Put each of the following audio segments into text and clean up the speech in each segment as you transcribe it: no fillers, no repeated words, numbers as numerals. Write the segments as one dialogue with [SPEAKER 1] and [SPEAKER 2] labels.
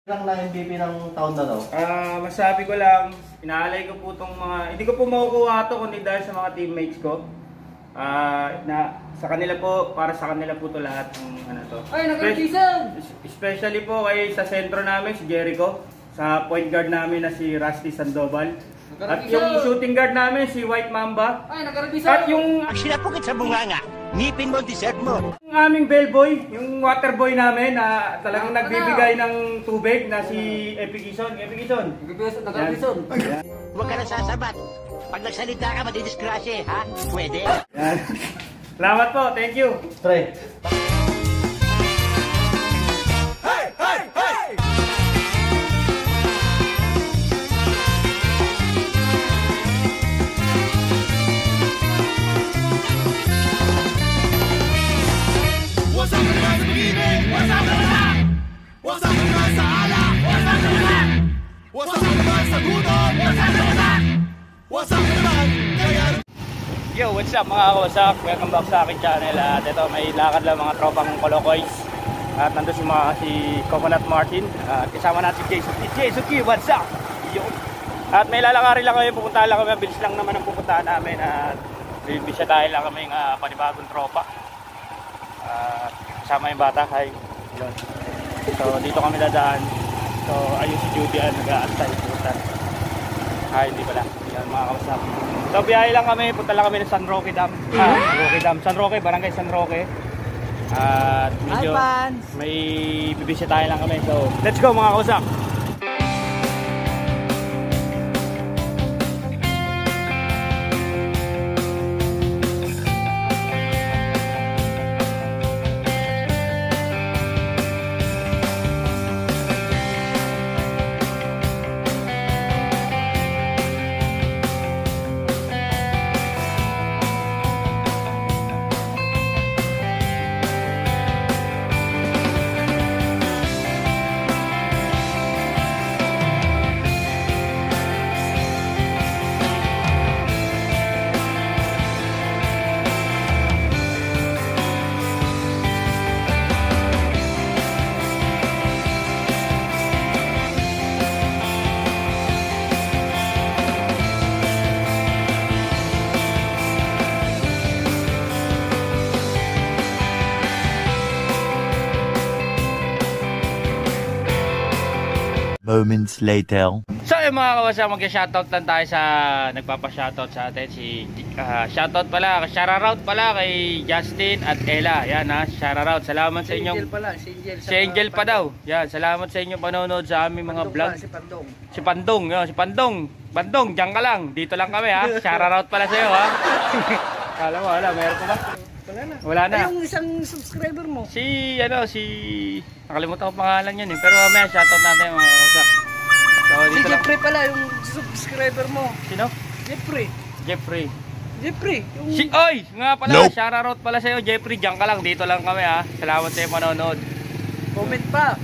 [SPEAKER 1] Lang na MVP ng taon na to?
[SPEAKER 2] Masabi ko lang, inaalay ko po itong mga, hindi ko po makukuha ito kundi dahil sa mga teammates ko. Sa kanila po, para sa kanila po ito lahat ng ano to.
[SPEAKER 3] Ay, nag-reason!
[SPEAKER 2] Especially po kay sa sentro namin, si Jericho. Sa point guard namin na si Rusty Sandoval. At yung shooting guard namin, si White Mamba.
[SPEAKER 3] Ay, nag-reason!
[SPEAKER 2] At yung
[SPEAKER 4] Sinapukit sa bunganga, ngipin mo dessert mo.
[SPEAKER 2] yung aming bellboy, yung water boy namin na talagang nagbibigay ng tubig na si Epikison. Epikison.
[SPEAKER 3] Nag-reason!
[SPEAKER 4] Huwag ka na sasabat. Pag nagsalita ka, madidisgrasya, ha? Pwede?
[SPEAKER 2] Yan. Salamat po, thank you.
[SPEAKER 1] Tre.
[SPEAKER 2] Yo, what's up mga kawasak? Welcome back sa aking channel. At ito, may lakad lang mga tropang Kolokoys. At nandun si Coconut Martin. At kasama natin si Jason. What's up? Yo. At may lalakarin lang kami, pupuntahan lang kami. Bilis lang naman ang pupuntahan namin. At bisya dahil lang kami ng panibagong tropa. Kasama yung bata. Hi. Yun. So dito kami dadaan. So ayun si Judy nag-aantay. Hi, hindi pala. Yan mga kawasak. So biyahe lang kami, punta lang kami ng San Roque Dam. San Roque, barangay San Roque. At medyo may bibisitahin lang kami. So let's go mga kausak.
[SPEAKER 5] Moments later.
[SPEAKER 2] So yung mga kawasak, mag-shoutout lang tayo sa nagpapa-shoutout sa atin si shoutout pala, shoutout pala kay Justin at Ella. Yan ha, shoutout. Salamat sa inyong si Angel pa daw. Yan, salamat sa inyong panonood sa aming mga vlog. Si Pandong, yun, si Pandong. Pandong, diyan ka lang. Dito lang kami ha. Shoutout pala sa iyo ha. Alam mo, wala, meron pa ba? Wala na.
[SPEAKER 3] Yung isang subscriber mo.
[SPEAKER 2] Nakalimutan ko pangalan yan eh. Pero mamaya shoutout natin mga kawasak. So,
[SPEAKER 3] Si Jeffrey pala yung subscriber mo.
[SPEAKER 2] Sino?
[SPEAKER 3] Jeffrey. Yung...
[SPEAKER 2] Oy! Nga pala, shoutout pala sa'yo Jeffrey. Diyan ka lang, dito lang kami ha. Salamat sa'yo manonood.
[SPEAKER 3] Comment pa.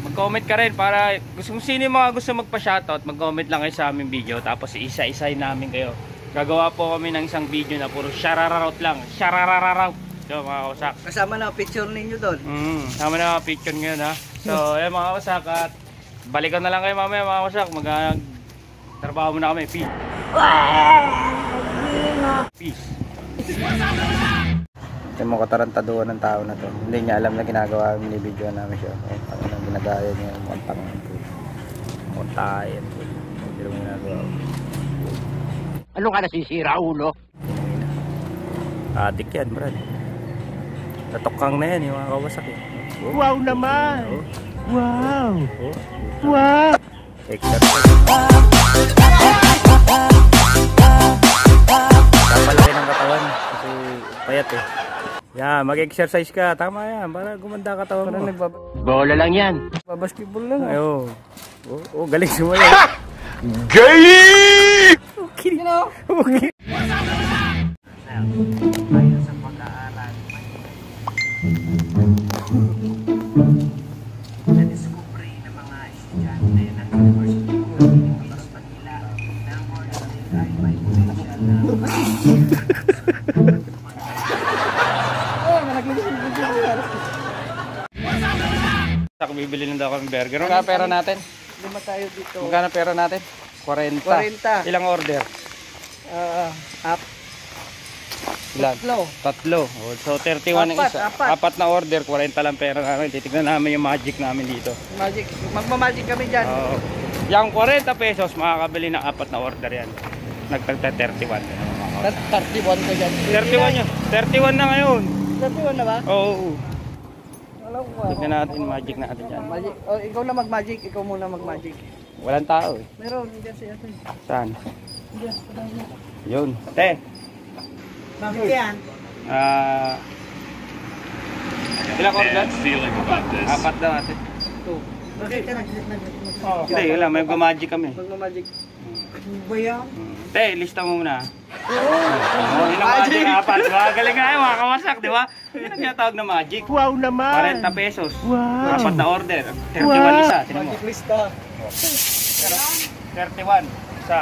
[SPEAKER 2] Mag-comment ka rin para kung sino yung mga gusto magpa-shoutout, mag-comment lang kayo sa aming video. Tapos isa-isahin namin kayo. Gagawa po kami ng isang video na puro shoutout lang. Shoutout. So mga kawasak.
[SPEAKER 3] Kasama na picture ninyo doon.
[SPEAKER 2] Kasama na picture ngayon ha. So mga kawasak, at balikan na lang kayo mamaya mga kawasak. Trabaho muna kami. Peace. Peace. Ito mo katarantaduhan ng tao na to. Hindi niya alam na ginagawa, binibidyoan namin siya. Ano na ginagaya niya yung mga panguntayan. Hindi mo ginagawa.
[SPEAKER 4] Ano ka nasisira, ulo?
[SPEAKER 2] Adik yan, brad. Tatokang na yan, yung mga kawasak eh.
[SPEAKER 4] Wow naman!
[SPEAKER 2] Oh.
[SPEAKER 4] Wow!
[SPEAKER 2] Oh.
[SPEAKER 4] Wow!
[SPEAKER 2] Exercise. Kapalaki ng katawan kasi payat eh. Yan, mag-exercise ka. Tama yan, para gumanda katawan mo.
[SPEAKER 4] Bola lang yan.
[SPEAKER 2] Basketball lang. Ayo. Oh, galing sumaya.
[SPEAKER 5] Gay!
[SPEAKER 2] Okay, you know? Okay. Tayo sa pag-aaral. Na-discovery ng mga estudyante ng University of Manila na more than ay may potential na bibili lang daw kami burger. Magkano pera natin?
[SPEAKER 3] 5 tayo dito.
[SPEAKER 2] Magkano pera natin? 40.
[SPEAKER 3] 40.
[SPEAKER 2] Ilang order?
[SPEAKER 3] Up.
[SPEAKER 2] Ilan? Tatlo. Oh, so 31 ang isa. Apat na order, 40 lang pera namin. Titignan namin yung magic namin dito.
[SPEAKER 3] Magic. Magmamagic kami dyan.
[SPEAKER 2] Yung 40 pesos, makakabili ng apat na order yan. Nagtagta 31.
[SPEAKER 3] 31 ka dyan.
[SPEAKER 2] 31 yun. 31 na ngayon.
[SPEAKER 3] 31 na ba?
[SPEAKER 2] Oo.
[SPEAKER 3] Alam ko.
[SPEAKER 2] Tignan natin yung magic natin dyan.
[SPEAKER 3] Magic. Oh, ikaw na mag-magic. Ikaw muna mag-magic.
[SPEAKER 2] Walang tao eh.
[SPEAKER 3] Meron. Diyan siya.
[SPEAKER 2] Saan?
[SPEAKER 3] Diyan.
[SPEAKER 2] Yun. Te.
[SPEAKER 3] Bakit yan?
[SPEAKER 2] Ilang order? Apat daw natin.
[SPEAKER 3] Bakit ka
[SPEAKER 2] Hindi, wala. May magic kami.
[SPEAKER 3] Magmamagic. Ba yan?
[SPEAKER 2] Te, lista mo muna. Ilang magic? Apat. Galing nga yun, mga kawasak, di ba? Yan ang tinatawag na magic.
[SPEAKER 3] Wow naman!
[SPEAKER 2] 40 pesos. Apat na order. 31 isa. Tinan mo.
[SPEAKER 3] Magic lista.
[SPEAKER 2] 31 isa.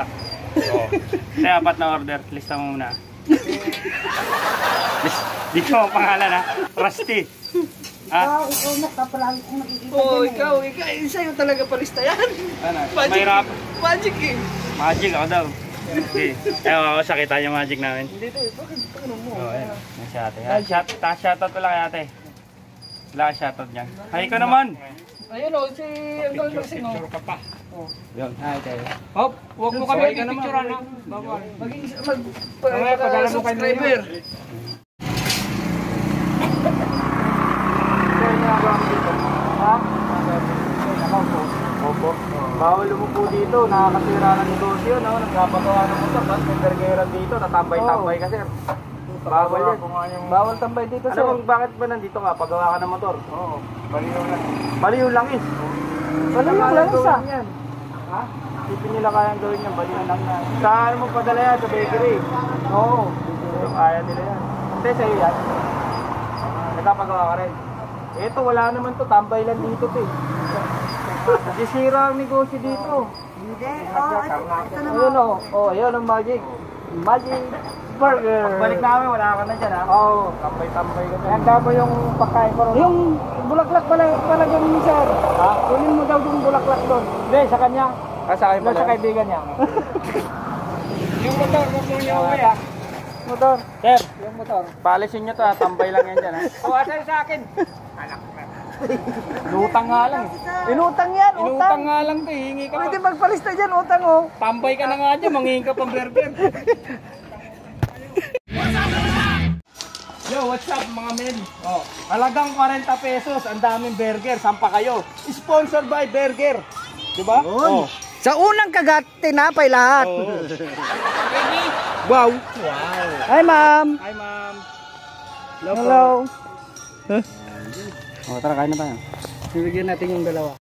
[SPEAKER 2] Te, apat na order. Lista mo muna. Dito ang pangalan ha. Rusty.
[SPEAKER 3] Ikaw nakapalagi kong nakikita. Oo, ikaw. Sa'yo talaga palista yan.
[SPEAKER 2] Ano?
[SPEAKER 3] Magic.
[SPEAKER 2] Mahirap.
[SPEAKER 3] Magic eh.
[SPEAKER 2] Magic ako daw. Okay. Ewan ko, sakitan yung magic namin.
[SPEAKER 3] Dito eh. Bakit ano mo?
[SPEAKER 2] Ayan. Yan si ate. Shoutout pala kay ate. Wala ka shoutout niyan. Hi ka naman.
[SPEAKER 3] Ayun o, si Uncle Maxing o.
[SPEAKER 2] Yun. Hi tayo.
[SPEAKER 3] Hop, huwag mo kami picturean ha. Maging subscriber.
[SPEAKER 2] Opo. Bawal umupo dito, nakakasira ng negosyo, no? Nagpapagawa ng motor, tapos may bergeran dito, tatambay-tambay kasi. Bawal yan.
[SPEAKER 3] Bawal tambay dito
[SPEAKER 2] Ano bang bakit ba nandito nga? Pagawa ka ng motor? Oo. Baliw lang. Baliw lang is.
[SPEAKER 3] Baliw lang isa.
[SPEAKER 2] Ha? Isipin nila kayang gawin yan, baliw lang yan. Saan mo padala yan? Sa bakery? Oo. Kaya nila yan. Hindi, sa'yo yan. Nagpapagawa ka rin. Ito, wala naman to. Tambay lang dito, eh. Nasisira ang negosyo dito.
[SPEAKER 3] Hindi. Ito naman. Ayun o. Oh, ayun ang magic. Magic burger.
[SPEAKER 2] Balik namin, wala ka na dyan, ha?
[SPEAKER 3] Oo.
[SPEAKER 2] Tambay-tambay ka na.
[SPEAKER 3] Handa mo yung pagkain ko. Yung bulaklak pala ganun sir. Ha? Kunin mo daw yung bulaklak doon. Hindi, sa kanya.
[SPEAKER 2] Sa akin pala.
[SPEAKER 3] Sa kaibigan niya.
[SPEAKER 2] Yung motor, huwag mo niya uwi, ha?
[SPEAKER 3] Motor.
[SPEAKER 2] Sir,
[SPEAKER 3] Yung motor.
[SPEAKER 2] paalisin nyo to, ha? Tambay lang yan dyan, ha?
[SPEAKER 3] Awasan sa akin.
[SPEAKER 2] Lutang nga lang,
[SPEAKER 3] Inutang yan,
[SPEAKER 2] Inutang
[SPEAKER 3] utang.
[SPEAKER 2] nga lang to, hihingi ka
[SPEAKER 3] Pwede
[SPEAKER 2] pa.
[SPEAKER 3] magpalista dyan, utang oh.
[SPEAKER 2] Tambay ka na nga dyan, manghihingi ka pang burger. Yo, what's up mga men? Oh, halagang 40 pesos, ang daming burger, sampa kayo. Sponsored by Burger. Diba? Oh.
[SPEAKER 3] Sa unang kagat, tinapay lahat.
[SPEAKER 2] Oh.
[SPEAKER 3] Wow. Hi ma'am.
[SPEAKER 2] Hi ma'am.
[SPEAKER 3] Hello.
[SPEAKER 2] Oh, tara, kain na tayo.
[SPEAKER 3] Bibigyan natin yung dalawa.